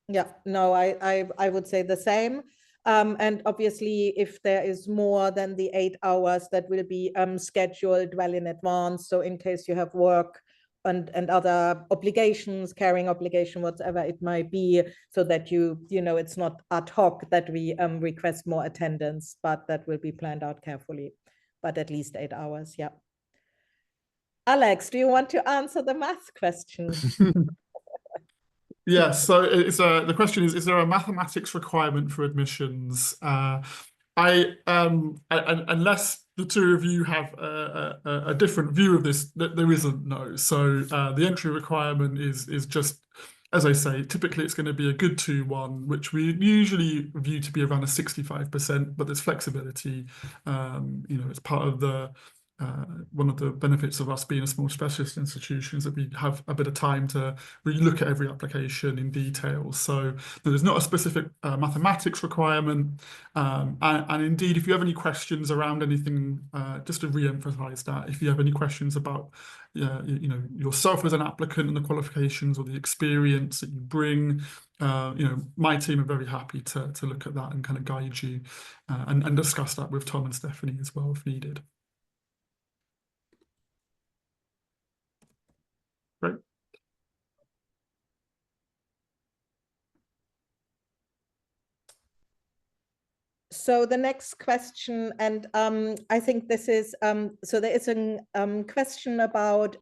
Yeah, no, I would say the same. And obviously, if there is more than the 8 hours, that will be scheduled well in advance. So in case you have work and other obligations, carrying obligation, whatever it might be, so that you know, it's not ad hoc that we request more attendance, but that will be planned out carefully, but at least 8 hours, yeah. Alex, do you want to answer the math question? Yeah, so it's the question is there a mathematics requirement for admissions? Unless the two of you have a different view of this, there isn't, no. So the entry requirement is just, as I say, typically it's going to be a good 2-1, which we usually view to be around a 65%, but there's flexibility. It's part of the one of the benefits of us being a small specialist institution is that we have a bit of time to really look at every application in detail. So there's not a specific mathematics requirement. And indeed, if you have any questions around anything, just to re-emphasize that, if you have any questions about yourself as an applicant and the qualifications or the experience that you bring, my team are very happy to look at that and kind of guide you and discuss that with Tom and Stephanie as well if needed. Right. So the next question, and I think this is, so there is a question about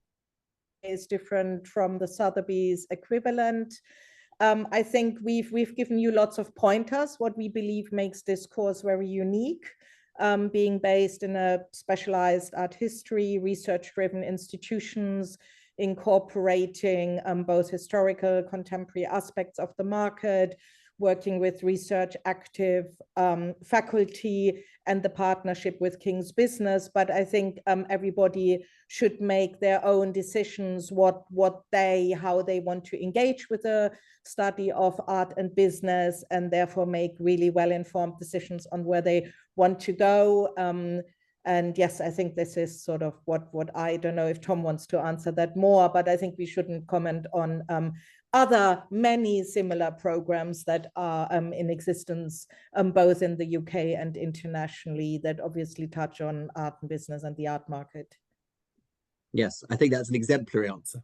is different from the Sotheby's equivalent. I think we've given you lots of pointers, what we believe makes this course very unique, being based in a specialized art history, research-driven institutions, incorporating both historical, contemporary aspects of the market, working with research active faculty, and the partnership with King's Business. But I think everybody should make their own decisions how they want to engage with the study of art and business, and therefore make really well-informed decisions on where they want to go. And yes, I think this is sort of what I don't know if Tom wants to answer that more, but I think we shouldn't comment on other many similar programs that are in existence, both in the UK and internationally, that obviously touch on art and business and the art market. Yes, I think that's an exemplary answer.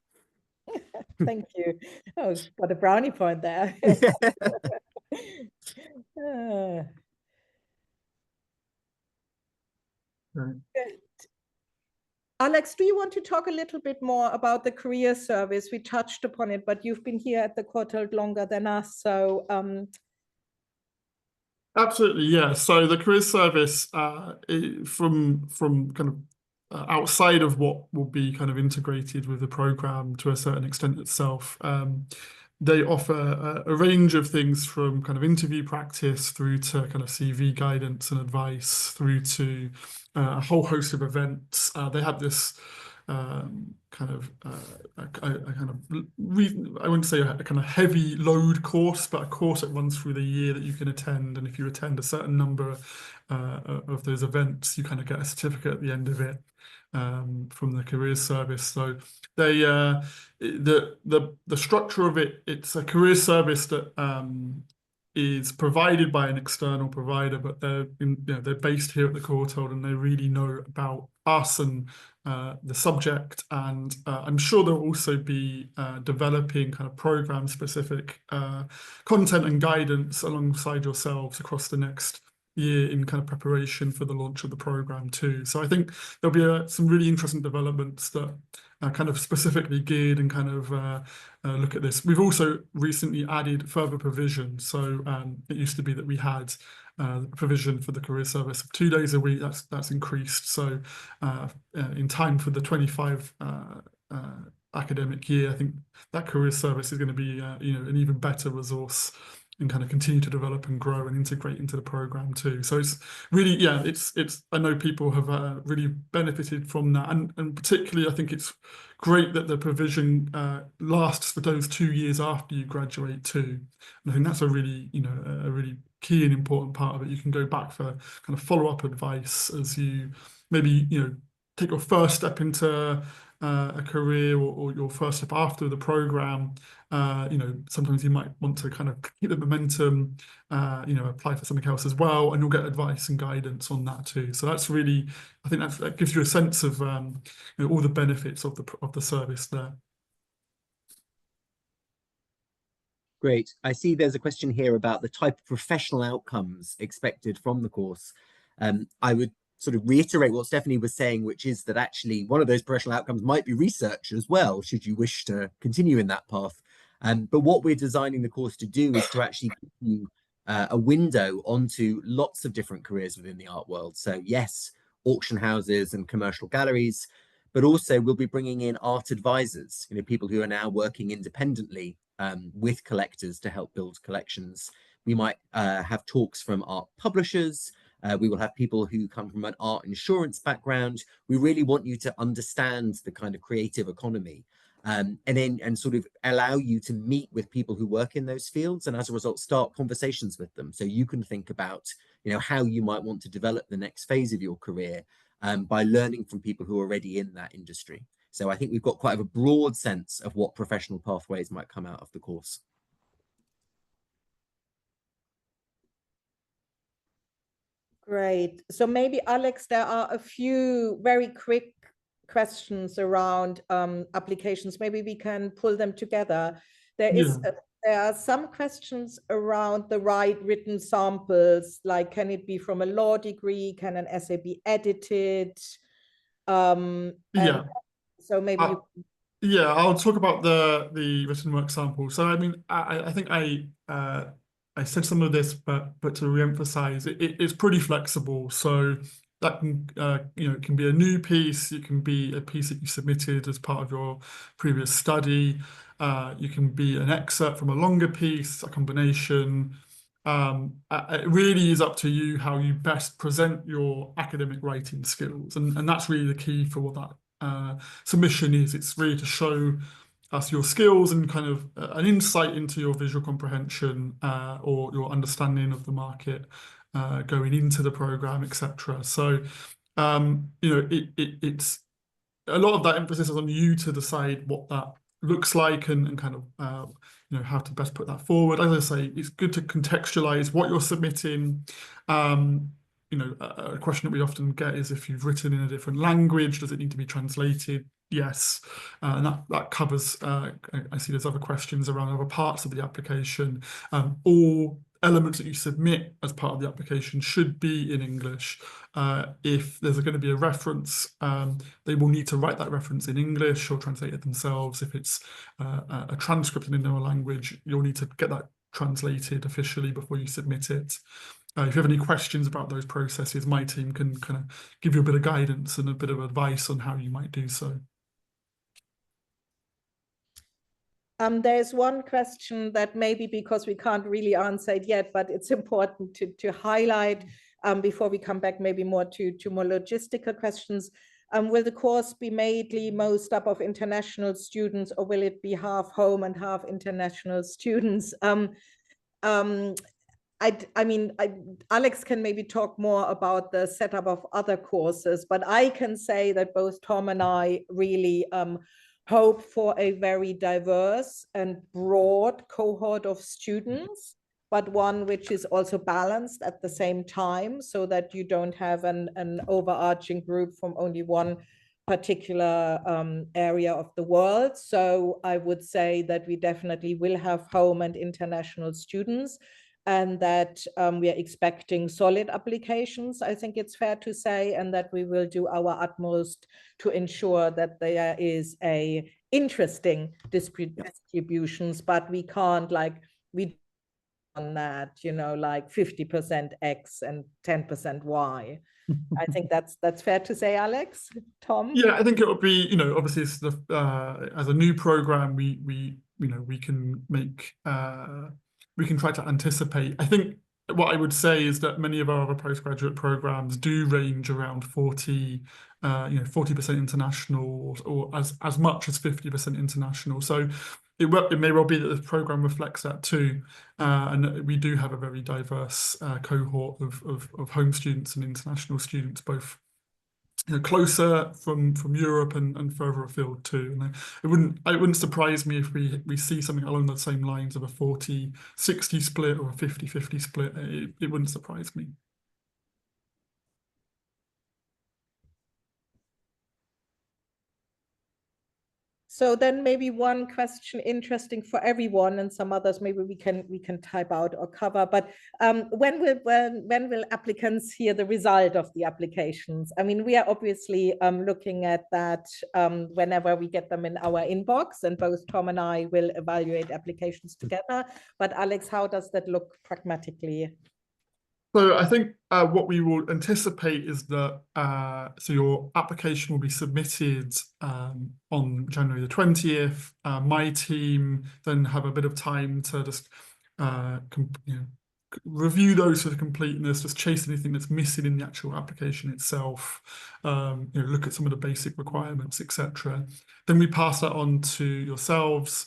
Thank you. Oh, got a brownie point there. Uh, Right. Alex, do you want to talk a little bit more about the career service? We touched upon it, but you've been here at the Courtauld longer than us, so Absolutely, yeah. So the career service, from kind of outside of what will be kind of integrated with the program to a certain extent itself, they offer a range of things from kind of interview practice through to kind of CV guidance and advice through to a whole host of events. They have this kind of I wouldn't say a kind of heavy load course, but a course that runs through the year that you can attend. And if you attend a certain number of those events, you kind of get a certificate at the end of it from the careers service. So they the structure of it, it's a career service that is provided by an external provider, but they're based here at the Courtauld and they really know about us and the subject, and I'm sure there'll also be developing kind of program specific content and guidance alongside yourselves across the next year in kind of preparation for the launch of the program too. So I think there'll be some really interesting developments that are kind of specifically geared and kind of look at this. We've also recently added further provision. So it used to be that we had provision for the career service of 2 days a week. That's increased. So in time for the 25 academic year, I think that career service is going to be an even better resource and kind of continue to develop and grow and integrate into the program too. So it's really, yeah, it's I know people have really benefited from that, and particularly I think it's great that the provision lasts for those 2 years after you graduate too. And I think that's a really key and important part of it. You can go back for kind of follow-up advice as you maybe take your first step into a career or your first step after the program. Sometimes you might want to kind of keep the momentum, apply for something else as well, and you'll get advice and guidance on that too. So that's really, I think that gives you a sense of all the benefits of the service there. Great. I see there's a question here about the type of professional outcomes expected from the course. I would sort of reiterate what Stephanie was saying, which is that actually one of those professional outcomes might be research as well, should you wish to continue in that path. But what we're designing the course to do is to actually give you a window onto lots of different careers within the art world. So yes, auction houses and commercial galleries, but also we'll be bringing in art advisors, people who are now working independently with collectors to help build collections. We might have talks from art publishers. We will have people who come from an art insurance background. We really want you to understand the kind of creative economy and sort of allow you to meet with people who work in those fields, and as a result start conversations with them so you can think about how you might want to develop the next phase of your career by learning from people who are already in that industry. So I think we've got quite a broad sense of what professional pathways might come out of the course. Great. So maybe, Alex, there are a few very quick questions around applications. Maybe we can pull them together. There are some questions around the right written samples, like can it be from a law degree? Can an essay be edited? So maybe I'll talk about the written work sample. So I mean, I think I said some of this, but to re-emphasize, it's pretty flexible. So that can it can be a new piece, it can be a piece that you submitted as part of your previous study, you can be an excerpt from a longer piece, a combination. It really is up to you how you best present your academic writing skills, and that's really the key for what that submission is. It's really to show us your skills and kind of an insight into your visual comprehension or your understanding of the market going into the program, etc. So it's a lot of that emphasis is on you to decide what that looks like and kind of how to best put that forward. As I say, it's good to contextualize what you're submitting. you know, a question that we often get is if you've written in a different language, does it need to be translated? Yes, and that covers. I see there's other questions around other parts of the application. All elements that you submit as part of the application should be in English. If there's going to be a reference, they will need to write that reference in English or translate it themselves. If it's a transcript in another language, you'll need to get that translated officially before you submit it. If you have any questions about those processes, my team can kind of give you a bit of guidance and a bit of advice on how you might do so. There's one question that maybe because we can't really answer it yet, but it's important to highlight before we come back maybe more to more logistical questions. Will the course be mainly most up of international students, or will it be half home and half international students? I mean, Alex can maybe talk more about the setup of other courses, but I can say that both Tom and I really hope for a very diverse and broad cohort of students, but one which is also balanced at the same time, so that you don't have an overarching group from only one particular area of the world. So I would say that we definitely will have home and international students, and that we are expecting solid applications, I think it's fair to say, and that we will do our utmost to ensure that there is a interesting distributions, but we can't we on that, you know, like 50% X and 10% Y. I think that's fair to say, Alex. Tom? Yeah, I think it would be, you know, obviously it's as a new program, we you know, we can make we can try to anticipate. I think what I would say is that many of our other postgraduate programs do range around 40, 40% international, or as much as 50% international. So it may well be that this program reflects that too, and we do have a very diverse cohort of home students and international students, both closer from Europe and further afield too. And it wouldn't surprise me if we see something along the same lines of a 40-60 split or a 50-50 split. It wouldn't surprise me. So then maybe one question interesting for everyone, and some others maybe we can type out or cover. But when will applicants hear the result of the applications? I mean, we are obviously looking at that whenever we get them in our inbox, and both Tom and I will evaluate applications together. But Alex, how does that look pragmatically? So I think what we will anticipate is that so your application will be submitted on January the 20th. My team then have a bit of time to just review those for the completeness, just chase anything that's missing in the actual application itself, look at some of the basic requirements, etc. Then we pass that on to yourselves,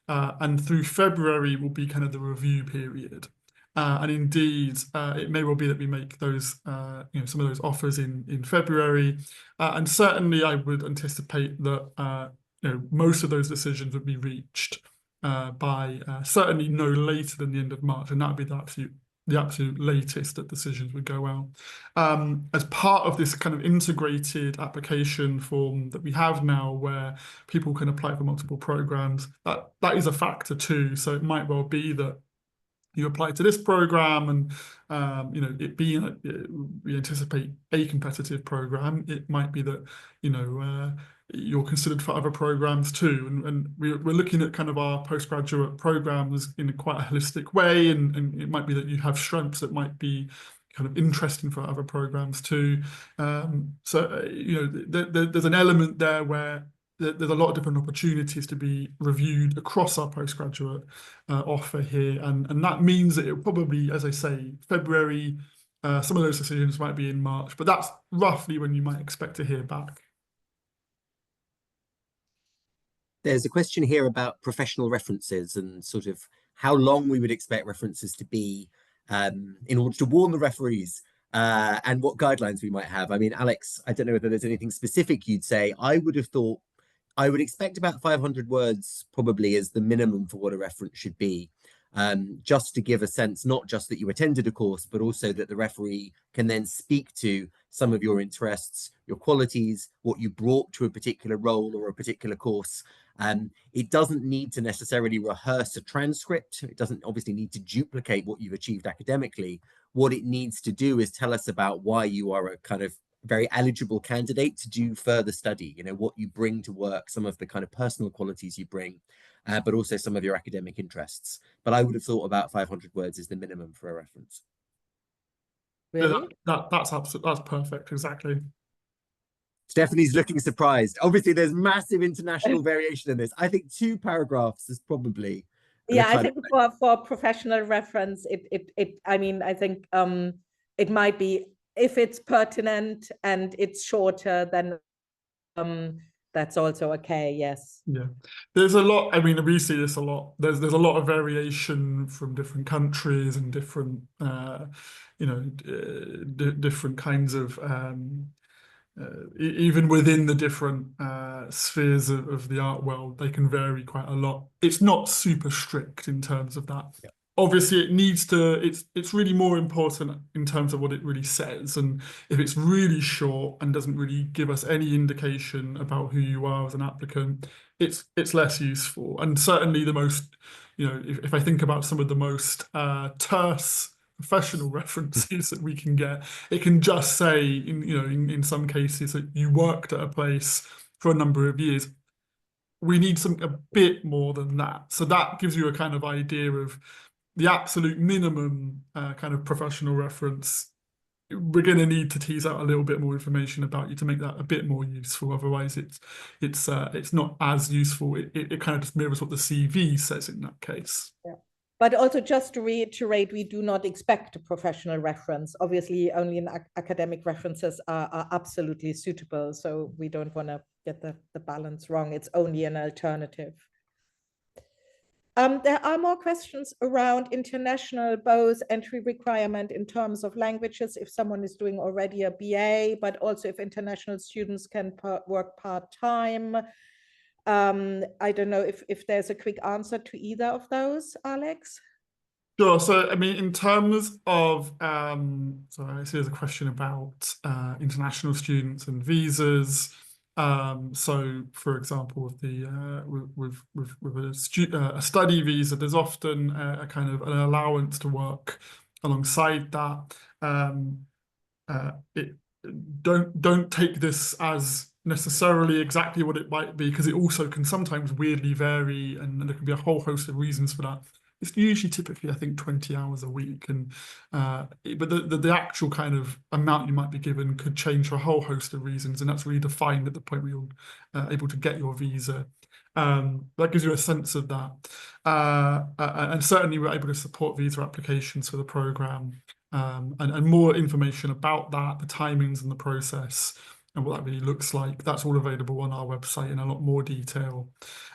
and through February will be kind of the review period. And indeed, it may well be that we make those, some of those offers in February, and certainly I would anticipate that most of those decisions would be reached by certainly no later than the end of March, and that would be the absolute latest that decisions would go out. As part of this kind of integrated application form that we have now, where people can apply for multiple programs, that is a factor too. So it might well be that you apply to this program, and it being we anticipate a competitive program, it might be that you're considered for other programs too, and we're looking at kind of our postgraduate programs in quite a holistic way, and it might be that you have strengths that might be kind of interesting for other programs too. There's an element there where there's a lot of different opportunities to be reviewed across our postgraduate offer here, and that means that it probably, as I say, February. Some of those decisions might be in March, but that's roughly when you might expect to hear back. There's a question here about professional references and sort of how long we would expect references to be in order to warn the referees, and what guidelines we might have. I mean, Alex, I don't know whether there's anything specific you'd say. I would expect about 500 words probably as the minimum for what a reference should be. just to give a sense, not just that you attended a course, but also that the referee can then speak to some of your interests, your qualities, what you brought to a particular role or a particular course. It doesn't need to necessarily rehearse a transcript. It doesn't obviously need to duplicate what you've achieved academically. What it needs to do is tell us about why you are a kind of very eligible candidate to do further study, you know, what you bring to work, some of the kind of personal qualities you bring, but also some of your academic interests. But I would have thought about 500 words is the minimum for a reference. Really? That's perfect, exactly. Stephanie's looking surprised. Obviously, there's massive international variation in this. I think 2 paragraphs is probably yeah. I think for professional reference, I mean, I think it might be, if it's pertinent and it's shorter, then that's also okay. Yes. Yeah, there's a lot. I mean, we see this a lot. There's a lot of variation from different countries and different, you know, different kinds of. Even within the different spheres of the art world, they can vary quite a lot. It's not super strict in terms of that. Yeah. Obviously, it needs to. It's really more important in terms of what it really says. And if it's really short and doesn't really give us any indication about who you are as an applicant, it's less useful. And certainly the most, you know, if I think about some of the most terse professional references that we can get, it can just say, in some cases, that you worked at a place for a number of years. We need a bit more than that. So that gives you a kind of idea of the absolute minimum kind of professional reference. We're going to need to tease out a little bit more information about you to make that a bit more useful. Otherwise, it's not as useful. It kind of just mirrors what the CV says in that case. Yeah. But also, just to reiterate, we do not expect a professional reference. Obviously, only academic references are absolutely suitable. So we don't want to get the balance wrong. It's only an alternative. There are more questions around international, both entry requirement in terms of languages, if someone is doing already a BA, but also if international students can work part-time. I don't know if there's a quick answer to either of those, Alex. Sure. So, I mean, in terms of, so I see there's a question about international students and visas. So, for example, with a study visa, there's often a kind of an allowance to work alongside that. Don't take this as necessarily exactly what it might be, because it also can sometimes weirdly vary, and there can be a whole host of reasons for that. It's usually typically, I think, 20 hours a week, and but the actual kind of amount you might be given could change for a whole host of reasons, and that's really defined at the point where you're able to get your visa. That gives you a sense of that, and certainly we're able to support visa applications for the program, and more information about that, the timings and the process, and what that really looks like. That's all available on our website in a lot more detail.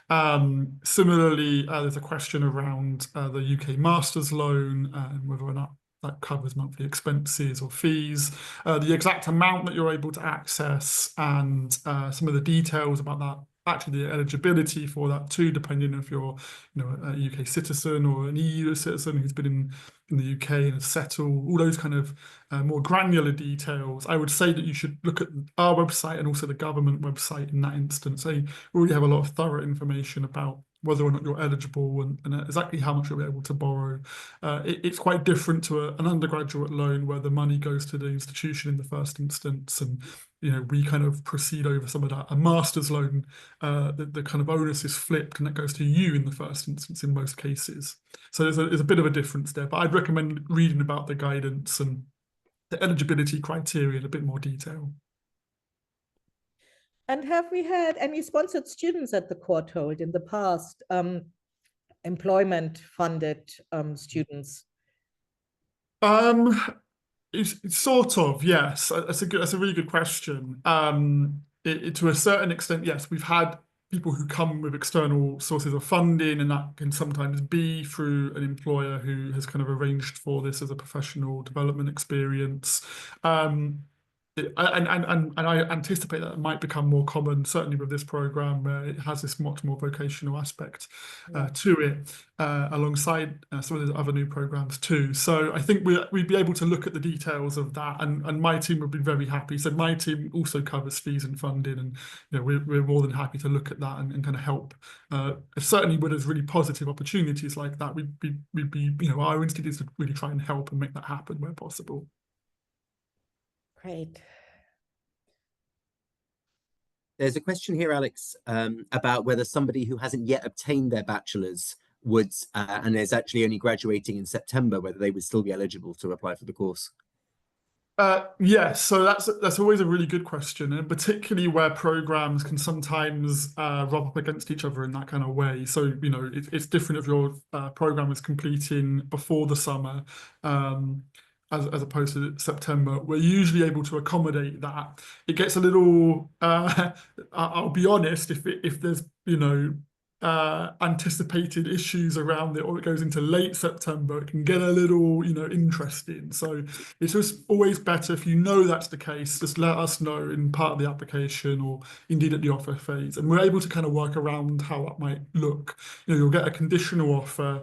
Similarly, there's a question around the UK Masters loan and whether or not that covers monthly expenses or fees, the exact amount that you're able to access, and some of the details about that. Actually, the eligibility for that too, depending if you're, a UK citizen or an EU citizen who's been in the UK and has settled, all those kind of more granular details. I would say that you should look at our website and also the government website in that instance. They already have a lot of thorough information about whether or not you're eligible and exactly how much you'll be able to borrow. It's quite different to an undergraduate loan where the money goes to the institution in the first instance, and we kind of proceed over some of that. A master's loan, the kind of onus is flipped, and that goes to you in the first instance in most cases. So there's a bit of a difference there, but I'd recommend reading about the guidance and the eligibility criteria in a bit more detail. And have we had any sponsored students at the Courtauld in the past, employment funded students? It's sort of, yes. That's a really good question. To a certain extent, yes, we've had people who come with external sources of funding, and that can sometimes be through an employer who has kind of arranged for this as a professional development experience. I anticipate that it might become more common, certainly with this program, where it has this much more vocational aspect to it, alongside some of the other new programs too. So I think we'd be able to look at the details of that, and my team would be very happy. So my team also covers fees and funding, and we're more than happy to look at that and kind of help. Certainly, where there's really positive opportunities like that, we'd be our institute is to really try and help and make that happen where possible. Great. There's a question here, Alex, about whether somebody who hasn't yet obtained their bachelor's would, and is actually only graduating in September, whether they would still be eligible to apply for the course. Yes, so that's always a really good question, and particularly where programs can sometimes rub up against each other in that kind of way. So it's different if your program is completing before the summer, as opposed to September. We're usually able to accommodate that. It gets a little, I'll be honest, if there's anticipated issues around it, or it goes into late September, it can get a little interesting. So it's just always better, if you know that's the case, just let us know in part of the application or indeed at the offer phase, and we're able to kind of work around how that might look. You'll get a conditional offer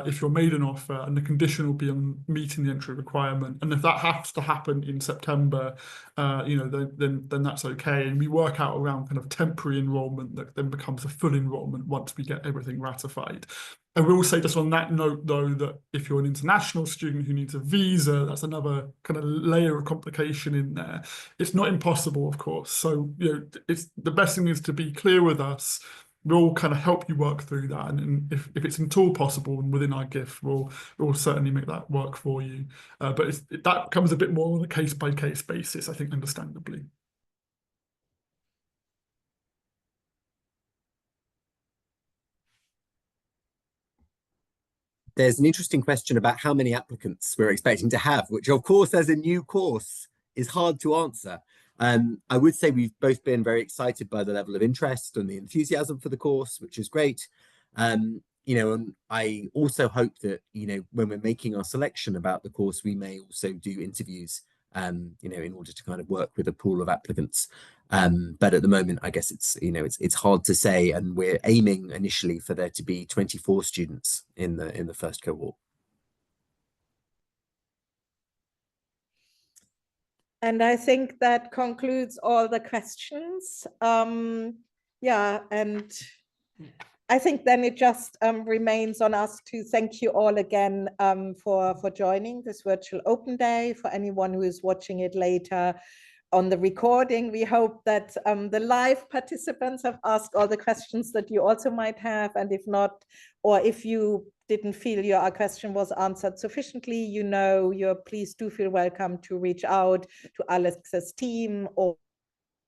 if you're made an offer, and the condition will be on meeting the entry requirement. And if that has to happen in September, then that's okay. And we work out around kind of temporary enrollment that then becomes a full enrollment once we get everything ratified. I will say just on that note, though, that if you're an international student who needs a visa, that's another kind of layer of complication in there. It's not impossible, of course. So it's the best thing is to be clear with us. We'll kind of help you work through that, and if it's at all possible and within our gift, we'll certainly make that work for you. But that comes a bit more on a case-by-case basis, I think, understandably. There's an interesting question about how many applicants we're expecting to have, which, of course, as a new course, is hard to answer. I would say we've both been very excited by the level of interest and the enthusiasm for the course, which is great. And I also hope that, when we're making our selection about the course, we may also do interviews, in order to kind of work with a pool of applicants. But at the moment, I guess it's hard to say, and we're aiming initially for there to be 24 students in the first cohort. And I think that concludes all the questions. Yeah, and I think then it just remains on us to thank you all again for joining this virtual open day. For anyone who is watching it later on the recording, we hope that the live participants have asked all the questions that you also might have, and if not, or if you didn't feel your question was answered sufficiently, please do feel welcome to reach out to Alex's team, or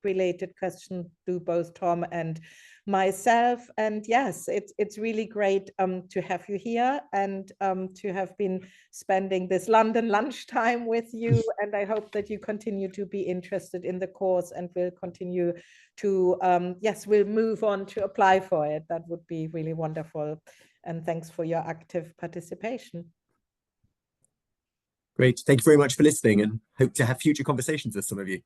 related questions to both Tom and myself. And yes, it's really great to have you here, and to have been spending this London lunchtime with you. And I hope that you continue to be interested in the course, and will continue to, we'll move on to apply for it. That would be really wonderful. And thanks for your active participation. Great. Thank you very much for listening, and hope to have future conversations with some of you.